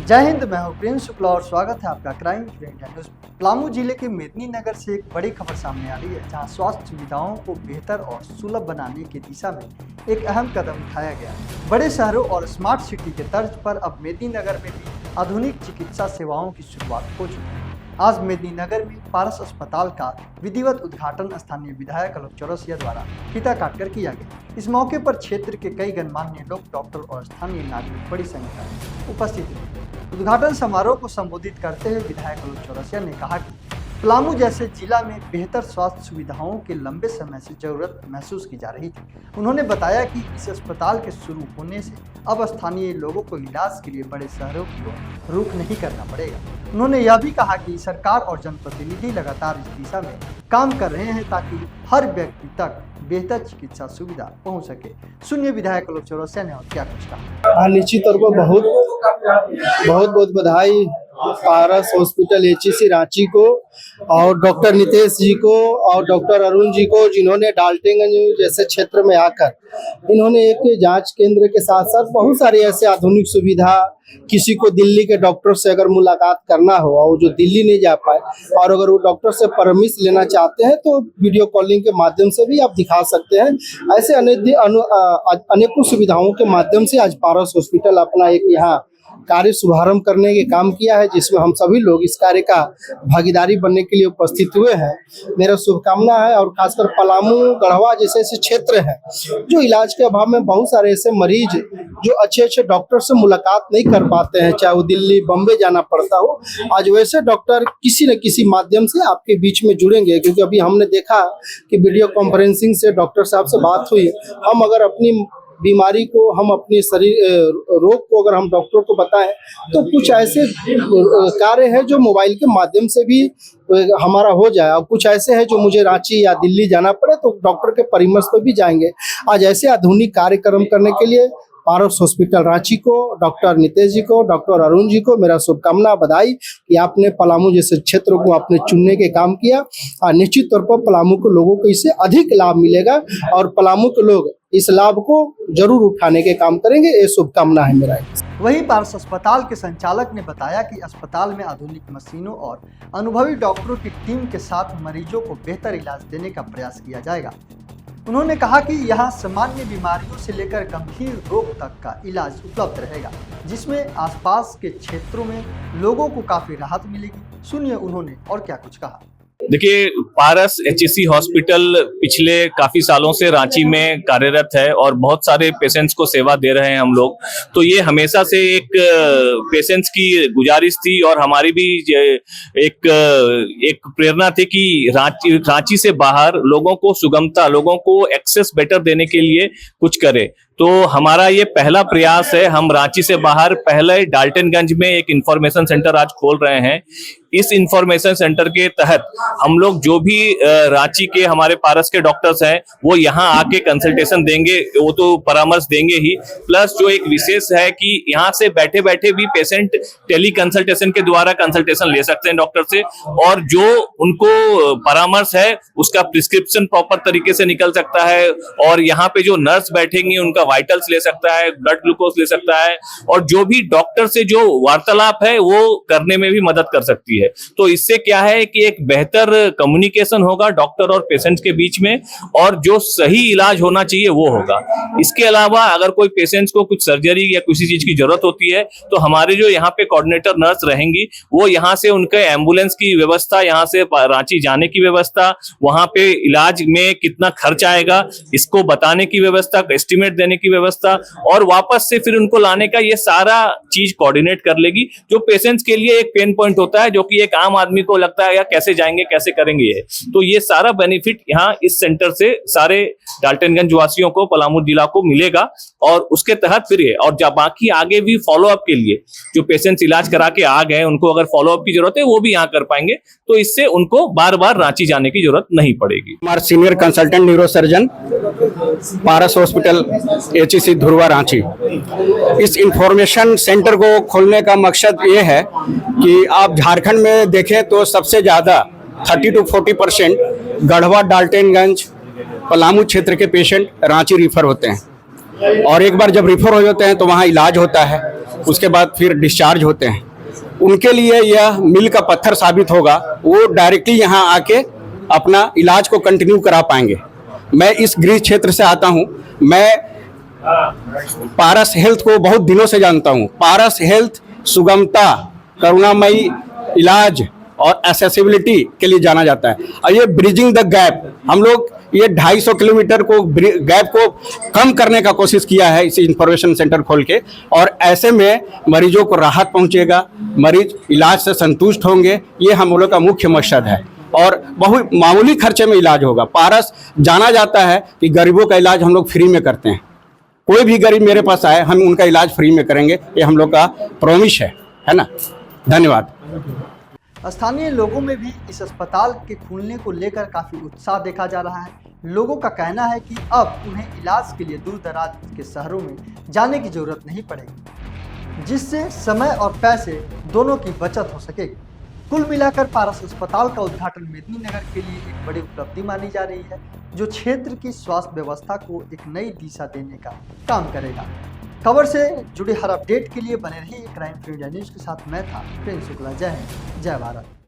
जय हिंद, मैं हूं प्रिंस शुक्ला और स्वागत है आपका क्राइम इंडिया न्यूज। पलामू जिले के मेदिनीनगर से एक बड़ी खबर सामने आ रही है, जहां स्वास्थ्य सुविधाओं को बेहतर और सुलभ बनाने की दिशा में एक अहम कदम उठाया गया। बड़े शहरों और स्मार्ट सिटी के तर्ज पर अब मेदिनीनगर में भी आधुनिक चिकित्सा सेवाओं की शुरुआत हो चुकी है। आज मेदिनीनगर में पारस अस्पताल का विधिवत उद्घाटन स्थानीय विधायक आलोक चौरसिया द्वारा फीता काटकर किया गया। इस मौके पर क्षेत्र के कई गणमान्य लोग, डॉक्टर और स्थानीय नागरिक बड़ी संख्या में उपस्थित थे। उद्घाटन समारोह को संबोधित करते हुए विधायक आलोक चौरसिया ने कहा कि पलामू जैसे जिला में बेहतर स्वास्थ्य सुविधाओं की लंबे समय से जरूरत महसूस की जा रही थी। उन्होंने बताया कि इस अस्पताल के शुरू होने से अब स्थानीय लोगों को इलाज के लिए बड़े शहरों की ओर रुख नहीं करना पड़ेगा। उन्होंने यह भी कहा कि सरकार और जनप्रतिनिधि लगातार इस दिशा में काम कर रहे हैं ताकि हर व्यक्ति तक बेहतर चिकित्सा सुविधा पहुंच सके। सुनिए विधायक आलोक चौरसिया ने और क्या कुछ कहा। निश्चित तौर पर बहुत बधाई पारस हॉस्पिटल एचईसी रांची को और डॉक्टर नितेश जी को और डॉक्टर अरुण जी को, जिन्होंने डाल्टनगंज जैसे क्षेत्र में आकर इन्होंने एक जांच केंद्र के साथ साथ बहुत सारी ऐसे आधुनिक सुविधा, किसी को दिल्ली के डॉक्टर से अगर मुलाकात करना हो और जो दिल्ली नहीं जा पाए और अगर वो डॉक्टर से परमिश लेना चाहते हैं तो वीडियो कॉलिंग के माध्यम से भी आप दिखा सकते हैं। ऐसे अनेकों सुविधाओं के माध्यम से आज पारस हॉस्पिटल अपना एक यहाँ कार्य शुभारंभ करने के काम किया है, जिसमें हम सभी लोग इस कार्य का भागीदारी बनने के लिए उपस्थित हुए हैं। मेरा शुभकामना है। और खासकर पलामू, गढ़वा जैसे ऐसे क्षेत्र हैं जो इलाज के अभाव में बहुत सारे ऐसे मरीज जो अच्छे डॉक्टर से मुलाकात नहीं कर पाते हैं, चाहे वो दिल्ली बम्बे जाना पड़ता हो, आज वैसे डॉक्टर किसी न किसी माध्यम से आपके बीच में जुड़ेंगे। क्योंकि अभी हमने देखा कि वीडियो कॉन्फ्रेंसिंग से डॉक्टर साहब से बात हुई, हम अगर अपनी बीमारी को, हम अपने शरीर रोग को अगर हम डॉक्टर को बताएं तो कुछ ऐसे कार्य है जो मोबाइल के माध्यम से भी हमारा हो जाए, और कुछ ऐसे है जो मुझे रांची या दिल्ली जाना पड़े तो डॉक्टर के परामर्श पर भी जाएंगे। आज ऐसे आधुनिक कार्यक्रम करने के लिए पारस हॉस्पिटल रांची को, डॉक्टर नितेश जी को, डॉक्टर अरुण जी को मेरा शुभकामना, बधाई कि आपने पलामू जैसे क्षेत्र को आपने चुनने के काम किया। और निश्चित तौर पर पलामू के लोगों को इससे अधिक लाभ मिलेगा और पलामू के लोग इस लाभ को जरूर उठाने के काम करेंगे। ये शुभकामना है मेरा। वहीं पारस अस्पताल के संचालक ने बताया कि अस्पताल में आधुनिक मशीनों और अनुभवी डॉक्टरों की टीम के साथ मरीजों को बेहतर इलाज देने का प्रयास किया जाएगा। उन्होंने कहा कि यहाँ सामान्य बीमारियों से लेकर गंभीर रोग तक का इलाज उपलब्ध रहेगा, जिसमें आसपास के क्षेत्रों में लोगों को काफी राहत मिलेगी। सुनिए उन्होंने और क्या कुछ कहा। देखिए, पारस एचईसी हॉस्पिटल पिछले काफी सालों से रांची में कार्यरत है और बहुत सारे पेशेंट्स को सेवा दे रहे हैं हम लोग। तो ये हमेशा से एक पेशेंट्स की गुजारिश थी और हमारी भी एक प्रेरणा थी कि रांची से बाहर लोगों को सुगमता, लोगों को एक्सेस बेटर देने के लिए कुछ करे। तो हमारा ये पहला प्रयास है। हम रांची से बाहर पहले डाल्टनगंज में एक इंफॉर्मेशन सेंटर आज खोल रहे हैं। इस इंफॉर्मेशन सेंटर के तहत हम लोग जो भी रांची के हमारे पारस के डॉक्टर्स हैं वो यहाँ आके कंसल्टेशन देंगे, वो तो परामर्श देंगे ही, प्लस जो एक विशेष है कि यहाँ से बैठे बैठे भी पेशेंट टेली कंसल्टेशन के द्वारा कंसल्टेशन ले सकते हैं डॉक्टर से, और जो उनको परामर्श है उसका प्रिस्क्रिप्शन प्रॉपर तरीके से निकल सकता है। और यहाँ पे जो नर्स बैठेंगे उनका वाइटल्स ले सकता है, ब्लड ग्लूकोज ले सकता है, और जो भी डॉक्टर से जो वार्तालाप है वो करने में भी मदद कर सकती है। तो इससे क्या है कि एक बेहतर कम्युनिकेशन होगा डॉक्टर और पेशेंट के बीच में, और जो सही इलाज होना चाहिए वो होगा। इसके अलावा अगर कोई पेशेंट्स को कुछ सर्जरी या किसी चीज की जरूरत होती है तो हमारे जो यहाँ पे कोऑर्डिनेटर नर्स रहेंगी वो यहाँ से उनके एम्बुलेंस की व्यवस्था, यहाँ से रांची जाने की व्यवस्था, वहां पे इलाज में कितना खर्च आएगा इसको बताने की व्यवस्था, एस्टिमेट देने की व्यवस्था, और वापस से फिर उनको लाने का, ये सारा चीज कोऑर्डिनेट कर लेगी। जो पेशेंट्स के लिए एक पेन पॉइंट होता है, जो कि एक आम आदमी को लगता है यार कैसे जाएंगे, कैसे करेंगे ये, तो ये सारा बेनिफिट यहाँ इस सेंटर से सारे डाल्टनगंज वासियों को, पलामू जिला को मिलेगा। और उसके तहत फिर ये, और जब बाकी आगे भी फॉलोअप के लिए जो पेशेंट्स इलाज करा के आ गए उनको अगर फॉलोअप की जरूरत है वो भी यहाँ कर पाएंगे, तो इससे उनको बार बार रांची जाने की जरूरत नहीं पड़ेगी। हमारे सीनियर कंसल्टेंट न्यूरो सर्जन, पारस हॉस्पिटल एचईसी धुरवा रांची। इस इंफॉर्मेशन सेंटर को खोलने का मकसद ये है कि आप झारखंड में देखें तो सबसे ज्यादा 30 to 40% गढ़वा, डाल्टनगंज, पलामू क्षेत्र के पेशेंट रांची रिफर होते हैं, और एक बार जब रिफर हो जाते हैं तो वहाँ इलाज होता है। उसके बाद फिर डिस्चार्ज होते हैं, उनके लिए यह मील का पत्थर साबित होगा। वो डायरेक्टली यहाँ आके अपना इलाज को कंटिन्यू करा पाएंगे। मैं इस गृह क्षेत्र से आता हूँ। मैं पारस हेल्थ को बहुत दिनों से जानता हूँ। पारस हेल्थ सुगमता, करुणामयी इलाज और एक्सेसिबिलिटी के लिए जाना जाता है। और ये ब्रिजिंग द गैप, हम लोग ये 250 किलोमीटर को गैप को कम करने का कोशिश किया है इस इंफॉर्मेशन सेंटर खोल के, और ऐसे में मरीजों को राहत पहुंचेगा, मरीज इलाज से संतुष्ट होंगे। ये हम लोग का मुख्य मकसद है और बहुत मामूली खर्चे में इलाज होगा। पारस जाना जाता है कि गरीबों का इलाज हम लोग फ्री में करते हैं। कोई भी गरीब मेरे पास आए, हम उनका इलाज फ्री में करेंगे, ये हम लोग का प्रॉमिस है ना। धन्यवाद। स्थानीय लोगों में भी इस अस्पताल के खुलने को लेकर काफ़ी उत्साह देखा जा रहा है। लोगों का कहना है कि अब उन्हें इलाज के लिए दूर दराज के शहरों में जाने की जरूरत नहीं पड़ेगी, जिससे समय और पैसे दोनों की बचत हो सकेगी। कुल मिलाकर पारस अस्पताल का उद्घाटन मेदिनीनगर के लिए एक बड़ी उपलब्धि मानी जा रही है, जो क्षेत्र की स्वास्थ्य व्यवस्था को एक नई दिशा देने का काम करेगा। खबर से जुड़े हर अपडेट के लिए बने रहिए क्राइम फ्री इंडिया न्यूज़ के साथ। मैं था प्रिंस शुक्ला। जय हिंद, जय भारत।